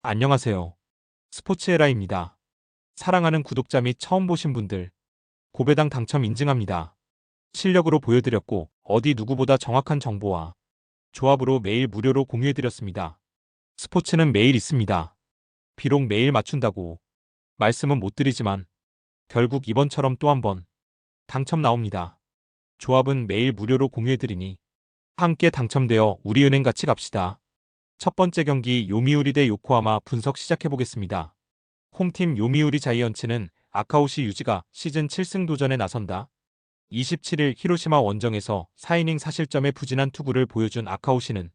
안녕하세요. 스포츠에라입니다. 사랑하는 구독자 및 처음 보신 분들, 고배당 당첨 인증합니다. 실력으로 보여드렸고, 어디 누구보다 정확한 정보와 조합으로 매일 무료로 공유해드렸습니다. 스포츠는 매일 있습니다. 비록 매일 맞춘다고 말씀은 못 드리지만, 결국 이번처럼 또 한 번 당첨 나옵니다. 조합은 매일 무료로 공유해드리니, 함께 당첨되어 우리은행 같이 갑시다. 첫 번째 경기 요미우리 대 요코하마 분석 시작해보겠습니다. 홈팀 요미우리 자이언츠는 아카오시 유지가 시즌 7승 도전에 나선다. 27일 히로시마 원정에서 4이닝 4실점의 부진한 투구를 보여준 아카오시는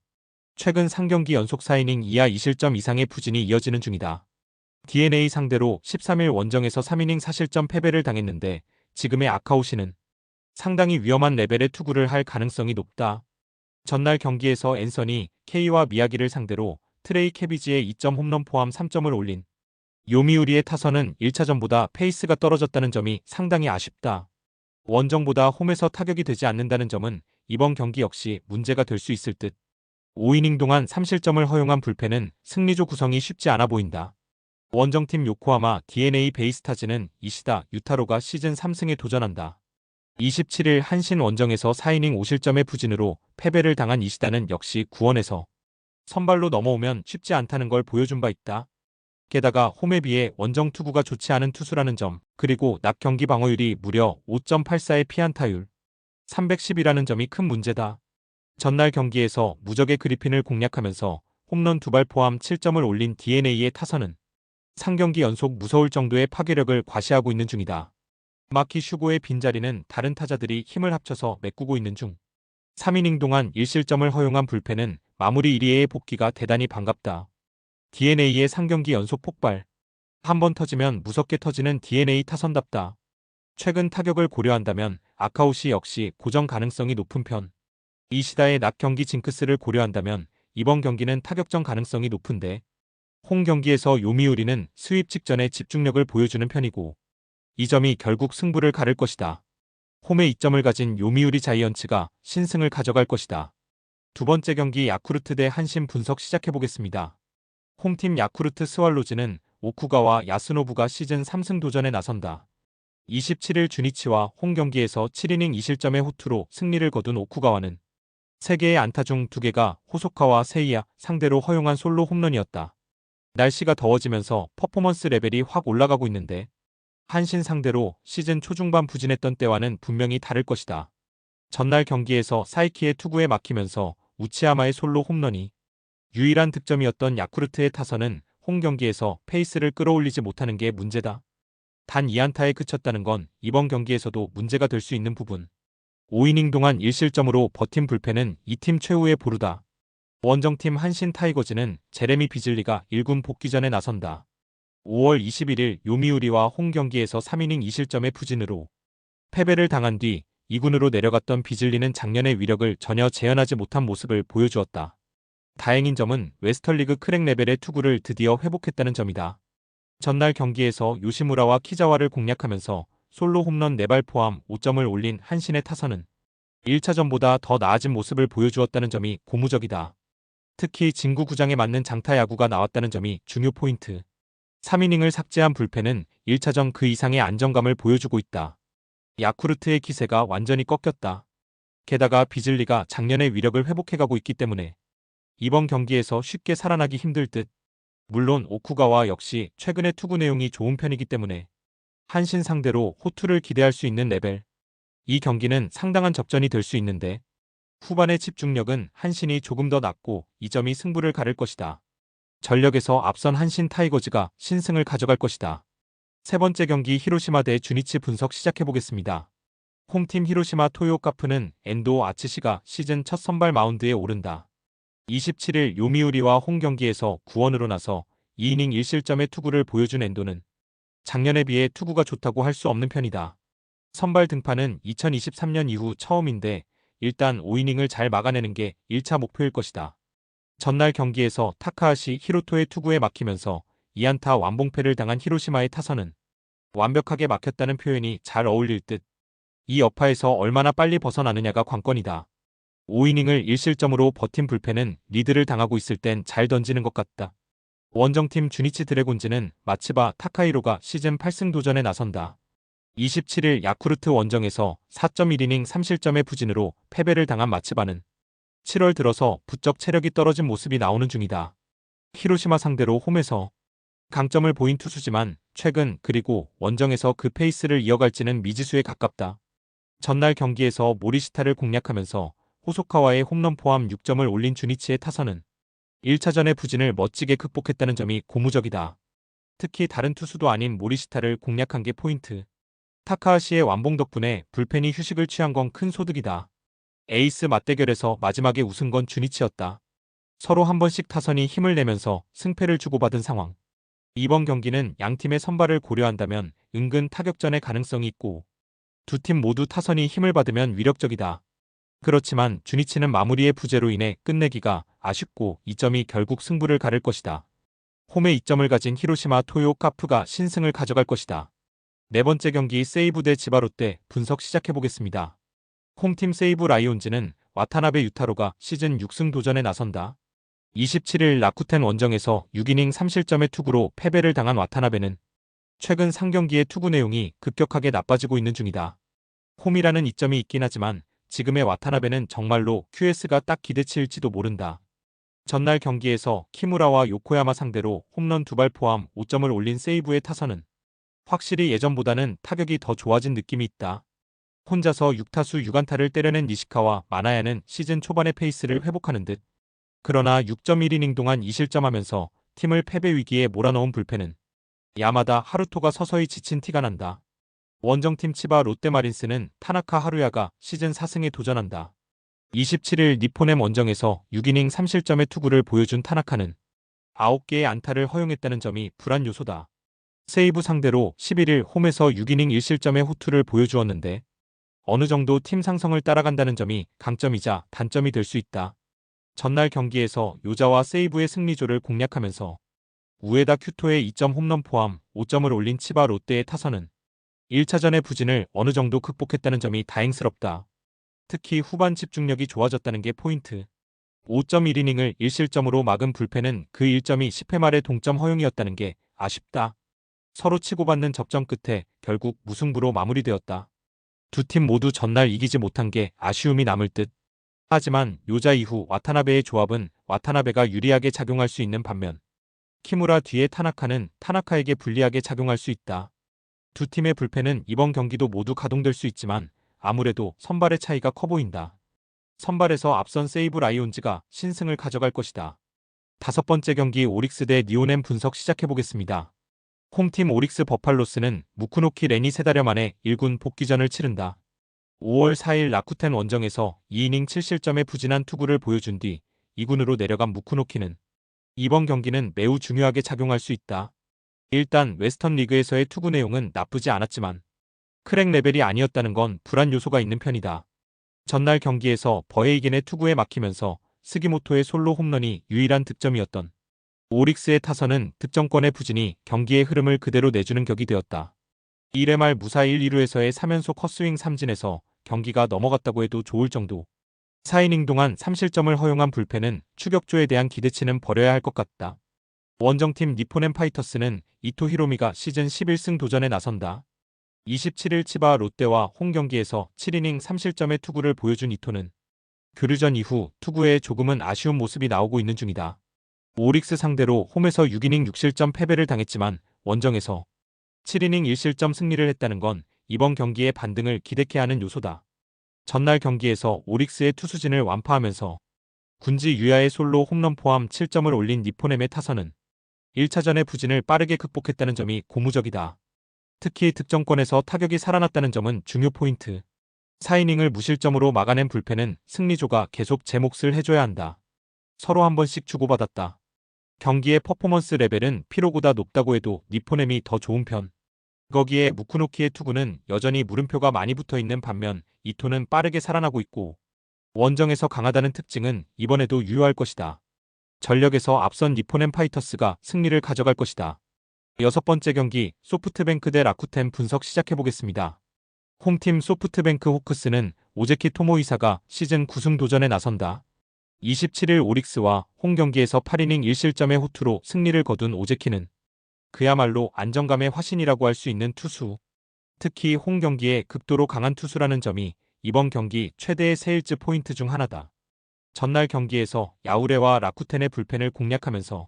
최근 3경기 연속 4이닝 이하 2실점 이상의 부진이 이어지는 중이다. DNA 상대로 13일 원정에서 3이닝 4실점 패배를 당했는데 지금의 아카오시는 상당히 위험한 레벨의 투구를 할 가능성이 높다. 전날 경기에서 앤서니 K와 미야기를 상대로 트레이 캐비지의 2점 홈런 포함 3점을 올린 요미우리의 타선은 1차전보다 페이스가 떨어졌다는 점이 상당히 아쉽다. 원정보다 홈에서 타격이 되지 않는다는 점은 이번 경기 역시 문제가 될 수 있을 듯. 5이닝 동안 3실점을 허용한 불펜은 승리조 구성이 쉽지 않아 보인다. 원정팀 요코하마 DNA 베이스타즈는 이시다 유타로가 시즌 3승에 도전한다. 27일 한신 원정에서 4이닝 5실점의 부진으로 패배를 당한 이시다는 역시 구원에서 선발로 넘어오면 쉽지 않다는 걸 보여준 바 있다. 게다가 홈에 비해 원정 투구가 좋지 않은 투수라는 점, 그리고 낮 경기 방어율이 무려 5.84의 피안타율 310이라는 점이 큰 문제다. 전날 경기에서 무적의 그리핀을 공략하면서 홈런 2발 포함 7점을 올린 DNA의 타선은 3경기 연속 무서울 정도의 파괴력을 과시하고 있는 중이다. 마키 슈고의 빈자리는 다른 타자들이 힘을 합쳐서 메꾸고 있는 중. 3이닝 동안 1실점을 허용한 불펜은 마무리 1위의 복귀가 대단히 반갑다. DNA의 3경기 연속 폭발. 한 번 터지면 무섭게 터지는 DNA 타선답다. 최근 타격을 고려한다면 아카오시 역시 고정 가능성이 높은 편. 이시다의 낮 경기 징크스를 고려한다면 이번 경기는 타격전 가능성이 높은데 홈 경기에서 요미우리는 수입 직전에 집중력을 보여주는 편이고 이 점이 결국 승부를 가를 것이다. 홈에 2점을 가진 요미우리 자이언츠가 신승을 가져갈 것이다. 두 번째 경기 야쿠르트 대 한신 분석 시작해보겠습니다. 홈팀 야쿠르트 스왈로즈는 오쿠가와 야스노부가 시즌 3승 도전에 나선다. 27일 주니치와 홈 경기에서 7이닝 2실점의 호투로 승리를 거둔 오쿠가와는 3개의 안타 중 2개가 호소카와 세이야 상대로 허용한 솔로 홈런이었다. 날씨가 더워지면서 퍼포먼스 레벨이 확 올라가고 있는데 한신 상대로 시즌 초중반 부진했던 때와는 분명히 다를 것이다. 전날 경기에서 사이키의 투구에 막히면서 우치야마의 솔로 홈런이 유일한 득점이었던 야쿠르트의 타선은 홈 경기에서 페이스를 끌어올리지 못하는 게 문제다. 단 2안타에 그쳤다는 건 이번 경기에서도 문제가 될 수 있는 부분. 5이닝 동안 1실점으로 버틴 불펜은 이 팀 최후의 보루다. 원정팀 한신 타이거즈는 제레미 비즐리가 1군 복귀 전에 나선다. 5월 21일 요미우리와 홈 경기에서 3이닝 2실점의 부진으로 패배를 당한 뒤 2군으로 내려갔던 비즐리는 작년의 위력을 전혀 재현하지 못한 모습을 보여주었다. 다행인 점은 웨스턴리그 크랙 레벨의 투구를 드디어 회복했다는 점이다. 전날 경기에서 요시무라와 키자와를 공략하면서 솔로 홈런 4발 포함 5점을 올린 한신의 타선은 1차전보다 더 나아진 모습을 보여주었다는 점이 고무적이다. 특히 진구 구장에 맞는 장타 야구가 나왔다는 점이 중요 포인트. 3이닝을 삭제한 불펜은 1차전 그 이상의 안정감을 보여주고 있다. 야쿠르트의 기세가 완전히 꺾였다. 게다가 비즐리가 작년의 위력을 회복해가고 있기 때문에 이번 경기에서 쉽게 살아나기 힘들 듯. 물론 오쿠가와 역시 최근의 투구 내용이 좋은 편이기 때문에 한신 상대로 호투를 기대할 수 있는 레벨. 이 경기는 상당한 접전이 될 수 있는데 후반의 집중력은 한신이 조금 더 낮고 이 점이 승부를 가를 것이다. 전력에서 앞선 한신 타이거즈가 신승을 가져갈 것이다. 세 번째 경기 히로시마 대 주니치 분석 시작해보겠습니다. 홈팀 히로시마 토요카프는 엔도 아츠시가 시즌 첫 선발 마운드에 오른다. 27일 요미우리와 홈 경기에서 구원으로 나서 2이닝 1실점의 투구를 보여준 엔도는 작년에 비해 투구가 좋다고 할 수 없는 편이다. 선발 등판은 2023년 이후 처음인데 일단 5이닝을 잘 막아내는 게 1차 목표일 것이다. 전날 경기에서 타카하시 히로토의 투구에 막히면서 2안타 완봉패를 당한 히로시마의 타선은 완벽하게 막혔다는 표현이 잘 어울릴 듯. 이 여파에서 얼마나 빨리 벗어나느냐가 관건이다. 5이닝을 1실점으로 버틴 불펜은 리드를 당하고 있을 땐 잘 던지는 것 같다. 원정팀 주니치 드래곤즈는 마츠바 타카히로가 시즌 8승 도전에 나선다. 27일 야쿠르트 원정에서 4.1이닝 3실점의 부진으로 패배를 당한 마츠바는 7월 들어서 부쩍 체력이 떨어진 모습이 나오는 중이다. 히로시마 상대로 홈에서 강점을 보인 투수지만 최근 그리고 원정에서 그 페이스를 이어갈지는 미지수에 가깝다. 전날 경기에서 모리시타를 공략하면서 호소카와의 홈런 포함 6점을 올린 주니치의 타선은 1차전의 부진을 멋지게 극복했다는 점이 고무적이다. 특히 다른 투수도 아닌 모리시타를 공략한 게 포인트. 타카하시의 완봉 덕분에 불펜이 휴식을 취한 건 큰 소득이다. 에이스 맞대결에서 마지막에 우승 건 주니치였다. 서로 한 번씩 타선이 힘을 내면서 승패를 주고받은 상황. 이번 경기는 양팀의 선발을 고려한다면 은근 타격전의 가능성이 있고 두 팀 모두 타선이 힘을 받으면 위력적이다. 그렇지만 주니치는 마무리의 부재로 인해 끝내기가 아쉽고 이 점이 결국 승부를 가를 것이다. 홈에 2점을 가진 히로시마 토요 카프가 신승을 가져갈 것이다. 네 번째 경기 세이부 대 지바 롯데 분석 시작해보겠습니다. 홈팀 세이부 라이온즈는 와타나베 유타로가 시즌 6승 도전에 나선다. 27일 라쿠텐 원정에서 6이닝 3실점의 투구로 패배를 당한 와타나베는 최근 상경기의 투구 내용이 급격하게 나빠지고 있는 중이다. 홈이라는 이점이 있긴 하지만 지금의 와타나베는 정말로 QS가 딱 기대치일지도 모른다. 전날 경기에서 키무라와 요코야마 상대로 홈런 2발 포함 5점을 올린 세이부의 타선은 확실히 예전보다는 타격이 더 좋아진 느낌이 있다. 혼자서 6타수 6안타를 때려낸 니시카와 마나야는 시즌 초반의 페이스를 회복하는 듯. 그러나 6.1이닝 동안 2실점하면서 팀을 패배 위기에 몰아넣은 불펜은 야마다 하루토가 서서히 지친 티가 난다. 원정팀 치바 롯데마린스는 타나카 하루야가 시즌 4승에 도전한다. 27일 니포넴 원정에서 6이닝 3실점의 투구를 보여준 타나카는 9개의 안타를 허용했다는 점이 불안 요소다. 세이부 상대로 11일 홈에서 6이닝 1실점의 호투를 보여주었는데 어느 정도 팀 상성을 따라간다는 점이 강점이자 단점이 될 수 있다. 전날 경기에서 요자와 세이부의 승리조를 공략하면서 우에다 큐토의 2점 홈런 포함 5점을 올린 치바 롯데의 타선은 1차전의 부진을 어느 정도 극복했다는 점이 다행스럽다. 특히 후반 집중력이 좋아졌다는 게 포인트. 5.1이닝을 1실점으로 막은 불펜은 그 1점이 10회 말의 동점 허용이었다는 게 아쉽다. 서로 치고받는 접전 끝에 결국 무승부로 마무리되었다. 두 팀 모두 전날 이기지 못한 게 아쉬움이 남을 듯. 하지만 요자 이후 와타나베의 조합은 와타나베가 유리하게 작용할 수 있는 반면 키무라 뒤에 타나카는 타나카에게 불리하게 작용할 수 있다. 두 팀의 불펜은 이번 경기도 모두 가동될 수 있지만 아무래도 선발의 차이가 커 보인다. 선발에서 앞선 세이브 라이온즈가 신승을 가져갈 것이다. 다섯 번째 경기 오릭스 대 니오넴 분석 시작해보겠습니다. 홈팀 오릭스 버팔로스는 무쿠노키 렌이 3달여 만에 1군 복귀전을 치른다. 5월 4일 라쿠텐 원정에서 2이닝 7실점의 부진한 투구를 보여준 뒤 2군으로 내려간 무쿠노키는 이번 경기는 매우 중요하게 작용할 수 있다. 일단 웨스턴 리그에서의 투구 내용은 나쁘지 않았지만 크랙 레벨이 아니었다는 건 불안 요소가 있는 편이다. 전날 경기에서 버헤이겐의 투구에 막히면서 스기모토의 솔로 홈런이 유일한 득점이었던 오릭스의 타선은 득점권의 부진이 경기의 흐름을 그대로 내주는 격이 되었다. 1회 말 무사 1, 2루에서의 3연속 헛스윙 3진에서 경기가 넘어갔다고 해도 좋을 정도. 4이닝 동안 3실점을 허용한 불펜은 추격조에 대한 기대치는 버려야 할 것 같다. 원정팀 니포넴 파이터스는 이토 히로미가 시즌 11승 도전에 나선다. 27일 치바 롯데와 홈 경기에서 7이닝 3실점의 투구를 보여준 이토는 교류전 이후 투구에 조금은 아쉬운 모습이 나오고 있는 중이다. 오릭스 상대로 홈에서 6이닝 6실점 패배를 당했지만 원정에서 7이닝 1실점 승리를 했다는 건 이번 경기의 반등을 기대케 하는 요소다. 전날 경기에서 오릭스의 투수진을 완파하면서 군지 유야의 솔로 홈런 포함 7점을 올린 니포넴의 타선은 1차전의 부진을 빠르게 극복했다는 점이 고무적이다. 특히 득점권에서 타격이 살아났다는 점은 중요 포인트. 4이닝을 무실점으로 막아낸 불펜은 승리조가 계속 제 몫을 해줘야 한다. 서로 한 번씩 주고받았다. 경기의 퍼포먼스 레벨은 피로보다 높다고 해도 니포넴이 더 좋은 편. 거기에 무쿠노키의 투구는 여전히 물음표가 많이 붙어있는 반면 이토는 빠르게 살아나고 있고 원정에서 강하다는 특징은 이번에도 유효할 것이다. 전력에서 앞선 니포넴 파이터스가 승리를 가져갈 것이다. 여섯 번째 경기 소프트뱅크 대 라쿠텐 분석 시작해보겠습니다. 홈팀 소프트뱅크 호크스는 오제키 토모이사가 시즌 9승 도전에 나선다. 27일 오릭스와 홈 경기에서 8이닝 1실점의 호투로 승리를 거둔 오재키는 그야말로 안정감의 화신이라고 할 수 있는 투수. 특히 홈 경기에 극도로 강한 투수라는 점이 이번 경기 최대의 세일즈 포인트 중 하나다. 전날 경기에서 야우레와 라쿠텐의 불펜을 공략하면서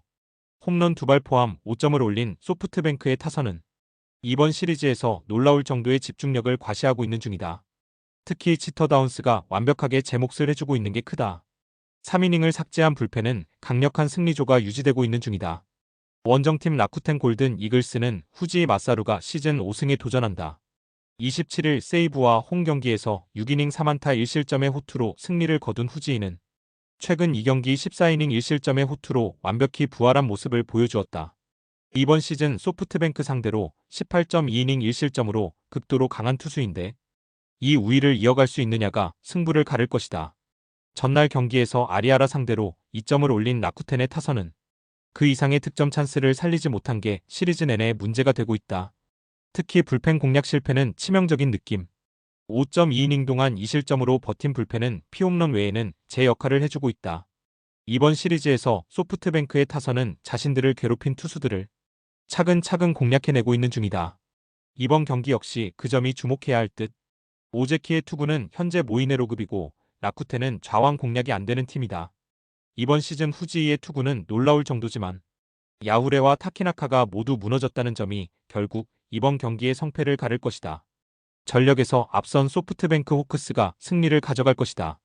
홈런 2발 포함 5점을 올린 소프트뱅크의 타선은 이번 시리즈에서 놀라울 정도의 집중력을 과시하고 있는 중이다. 특히 치터 다운스가 완벽하게 제 몫을 해주고 있는 게 크다. 3이닝을 삭제한 불펜은 강력한 승리조가 유지되고 있는 중이다. 원정팀 라쿠텐 골든 이글스는 후지 마사루가 시즌 5승에 도전한다. 27일 세이브와 홈 경기에서 6이닝 3안타 1실점의 호투로 승리를 거둔 후지인은 최근 2경기 14이닝 1실점의 호투로 완벽히 부활한 모습을 보여주었다. 이번 시즌 소프트뱅크 상대로 18.2이닝 1실점으로 극도로 강한 투수인데 이 우위를 이어갈 수 있느냐가 승부를 가를 것이다. 전날 경기에서 아리아라 상대로 2점을 올린 라쿠텐의 타선은 그 이상의 득점 찬스를 살리지 못한 게 시리즈 내내 문제가 되고 있다. 특히 불펜 공략 실패는 치명적인 느낌. 5.2이닝 동안 2실점으로 버틴 불펜은 피홈런 외에는 제 역할을 해주고 있다. 이번 시리즈에서 소프트뱅크의 타선은 자신들을 괴롭힌 투수들을 차근차근 공략해내고 있는 중이다. 이번 경기 역시 그 점이 주목해야 할 듯. 오재키의 투구는 현재 모이네로급이고 라쿠텐은 좌완 공략이 안 되는 팀이다. 이번 시즌 후지이의 투구는 놀라울 정도지만 야후레와 타키나카가 모두 무너졌다는 점이 결국 이번 경기의 성패를 가를 것이다. 전력에서 앞선 소프트뱅크 호크스가 승리를 가져갈 것이다.